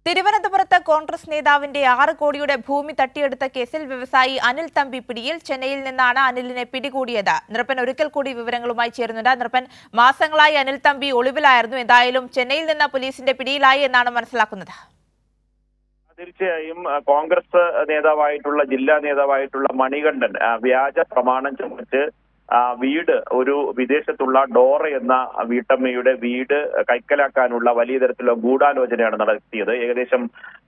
തിരുവനന്തപുരത്ത് കോൺഗ്രസ് നേതാവിന്റെ 6 കോടിയുടെ ഭൂമി തട്ടിയെടുത്ത കേസിൽ വ്യവസായി അനിൽ തമ്പി പിടിയിൽ. ചെന്നൈയിൽ നിന്നാണ് അനിലിനെ പിടികൂടിയത്. നൃപ്പൻ ഒരിക്കൽ കൂടി വിവരങ്ങളുമായി ചേരുന്നുണ്ട്. നൃപ്പൻ, മാസങ്ങളായി അനിൽ തമ്പി ഒളിവിലായിരുന്നു. എന്തായാലും ചെന്നൈയിൽ നിന്ന് പോലീസിന്റെ പിടിയിലായി എന്നാണ് മനസ്സിലാക്കുന്നത്. തീർച്ചയായും കോൺഗ്രസ് നേതാവായിട്ടുള്ള ജില്ലാ നേതാവായിട്ടുള്ള മണികണ്ഠൻ വ്യാജ പ്രമാണം ചുമച്ച് വീട് ഒരു വിദേശത്തുള്ള ഡോറ എന്ന വീട്ടമ്മയുടെ വീട് കൈക്കലാക്കാനുള്ള വലിയ തരത്തിലുള്ള ഗൂഢാലോചനയാണ് നടത്തിയത്. ഏകദേശം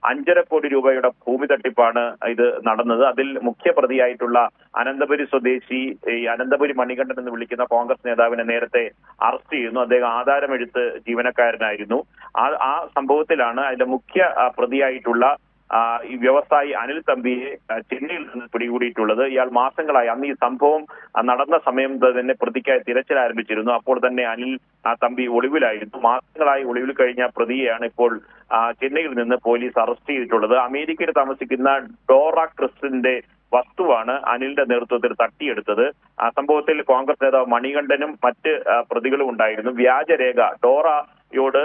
5.5 കോടി രൂപയുടെ ഭൂമി തട്ടിപ്പാണ് ഇത് നടന്നത്. അതിൽ മുഖ്യ പ്രതിയായിട്ടുള്ള അനന്തപുരി സ്വദേശി അനന്തപുരി മണികണ്ഠൻ എന്ന് വിളിക്കുന്ന കോൺഗ്രസ് നേതാവിനെ നേരത്തെ അറസ്റ്റ് ചെയ്യുന്നു. അദ്ദേഹം ആധാരമെഴുത്ത് ജീവനക്കാരനായിരുന്നു. ആ സംഭവത്തിലാണ് അതിന്റെ മുഖ്യ പ്രതിയായിട്ടുള്ള ഈ വ്യവസായി അനിൽ തമ്പിയെ ചെന്നൈയിൽ നിന്ന് പിടികൂടിയിട്ടുള്ളത്. ഇയാൾ മാസങ്ങളായി, അന്ന് ഈ സംഭവം നടന്ന സമയം തന്നെ പ്രതിക്കായി തിരച്ചിൽ ആരംഭിച്ചിരുന്നു. അപ്പോൾ തന്നെ അനിൽ തമ്പി ഒളിവിലായിരുന്നു. മാസങ്ങളായി ഒളിവിൽ കഴിഞ്ഞ പ്രതിയെയാണ് ഇപ്പോൾ ചെന്നൈയിൽ നിന്ന് പോലീസ് അറസ്റ്റ് ചെയ്തിട്ടുള്ളത്. അമേരിക്കയിൽ താമസിക്കുന്ന ഡോറ ക്രിസ്റ്റിന്റെ വസ്തുവാണ് അനിലിന്റെ നേതൃത്വത്തിൽ തട്ടിയെടുത്തത്. ആ സംഭവത്തിൽ കോൺഗ്രസ് നേതാവ് മണികണ്ഠനും മറ്റ് പ്രതികളും ഉണ്ടായിരുന്നു. വ്യാജരേഖ ഡോറയോട്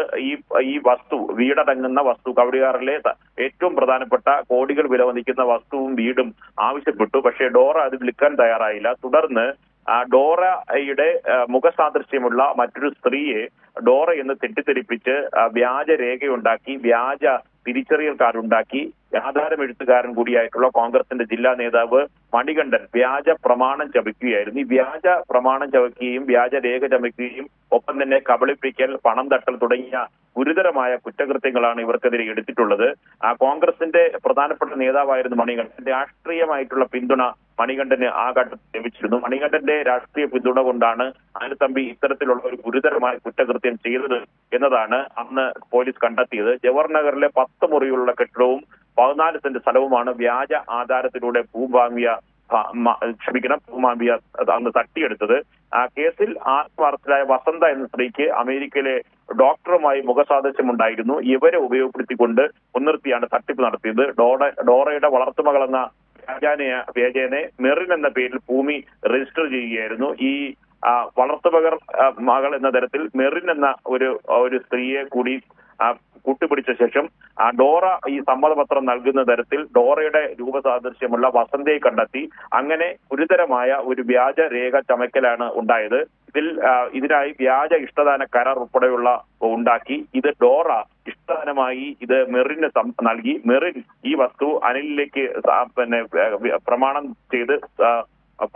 ഈ വസ്തു, വീടടങ്ങുന്ന വസ്തു, കവടിയാറിലെ ഏറ്റവും പ്രധാനപ്പെട്ട കോടികൾ വില വന്നിക്കുന്ന വസ്തുവും വീടും ആവശ്യപ്പെട്ടു. പക്ഷേ ഡോറ അത് വിൽക്കാൻ തയ്യാറായില്ല. തുടർന്ന് ഡോറയുടെ മുഖസാദൃശ്യമുള്ള മറ്റൊരു സ്ത്രീയെ ഡോറ എന്ന് തെറ്റിദ്ധരിപ്പിച്ച് വ്യാജരേഖയുണ്ടാക്കി, വ്യാജ തിരിച്ചറിയൽ കാർഡുണ്ടാക്കി ആധാരമെഴുത്തുകാരൻ കൂടിയായിട്ടുള്ള കോൺഗ്രസിന്റെ ജില്ലാ നേതാവ് മണികണ്ഠൻ വ്യാജ പ്രമാണം ചമയ്ക്കുകയായിരുന്നു. ഈ വ്യാജ പ്രമാണം ചമയ്ക്കുകയും വ്യാജരേഖ ചമയ്ക്കുകയും ഒപ്പം തന്നെ കബളിപ്പിക്കൽ, പണം തട്ടൽ തുടങ്ങിയ ഗുരുതരമായ കുറ്റകൃത്യങ്ങളാണ് ഇവർക്കെതിരെ എടുത്തിട്ടുള്ളത്. കോൺഗ്രസിന്റെ പ്രധാനപ്പെട്ട നേതാവായിരുന്നു മണികണ്ഠൻ. രാഷ്ട്രീയമായിട്ടുള്ള പിന്തുണ മണികണ്ഠന് ആ ഘട്ടത്തിൽ ലഭിച്ചിരുന്നു. മണികണ്ഠന്റെ രാഷ്ട്രീയ പിന്തുണ കൊണ്ടാണ് അനിൽ തമ്പി ഇത്തരത്തിലുള്ള ഒരു ഗുരുതരമായ കുറ്റകൃത്യം ചെയ്തത് എന്നതാണ് അന്ന് പോലീസ് കണ്ടെത്തിയത്. ജവഹർ നഗറിലെ 10 മുറികളുള്ള കെട്ടിടവും 14 സെന്റ് സ്ഥലവുമാണ് വ്യാജ ആധാരത്തിലൂടെ ഭൂമാഫിയ അന്ന് തട്ടിയെടുത്തത്. കേസിൽ ആത്മാർത്ഥരായ വസന്ത എന്ന സ്ത്രീക്ക് അമേരിക്കയിലെ ഡോക്ടറുമായി മുഖസാദൃശ്യമുണ്ടായിരുന്നു. ഇവരെ ഉപയോഗപ്പെടുത്തിക്കൊണ്ട് മുൻനിർത്തിയാണ് തട്ടിപ്പ് നടത്തിയത്. ഡോറയുടെ വളർത്തുമകളെന്ന വ്യാജേനെ മെറിൻ എന്ന പേരിൽ ഭൂമി രജിസ്റ്റർ ചെയ്യുകയായിരുന്നു. ഈ മകൾ എന്ന തരത്തിൽ മെറിൻ എന്ന ഒരു സ്ത്രീയെ കൂടി കൂട്ടുപിടിച്ച ശേഷം ഡോറ ഈ സമ്മതപത്രം നൽകുന്ന തരത്തിൽ ഡോറയുടെ രൂപസാദൃശ്യമുള്ള വസന്തയെ കണ്ടെത്തി. അങ്ങനെ ഗുരുതരമായ ഒരു വ്യാജ രേഖ ചമയ്ക്കലാണ് ഉണ്ടായത്. ഇതിനായി വ്യാജ ഇഷ്ടദാന കരാർ ഉൾപ്പെടെയുള്ള ഉണ്ടാക്കി. ഇത് ഡോറ ഇഷ്ടദാനമായി ഇത് മെറിന് നൽകി. മെറിൻ ഈ വസ്തു അനിലിലേക്ക് പ്രമാണം ചെയ്ത്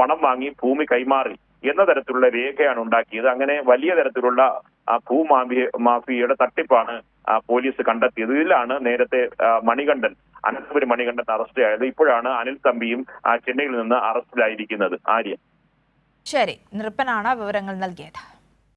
പണം വാങ്ങി ഭൂമി കൈമാറി എന്ന തരത്തിലുള്ള രേഖയാണ് ഉണ്ടാക്കിയത്. അങ്ങനെ വലിയ തരത്തിലുള്ള ഭൂമാഫിയയുടെ തട്ടിപ്പാണ് പോലീസ് കണ്ടെത്തിയത്. ഇതിലാണ് നേരത്തെ അനന്തപുരി മണികണ്ഠൻ അറസ്റ്റ് ആയത്. ഇപ്പോഴാണ് അനിൽ തമ്പിയും ചെന്നൈയിൽ നിന്ന് അറസ്റ്റിലായിരിക്കുന്നത്. ആര്യ. ശരി, നൃപ്പനാണ് വിവരങ്ങൾ നൽകിയത്.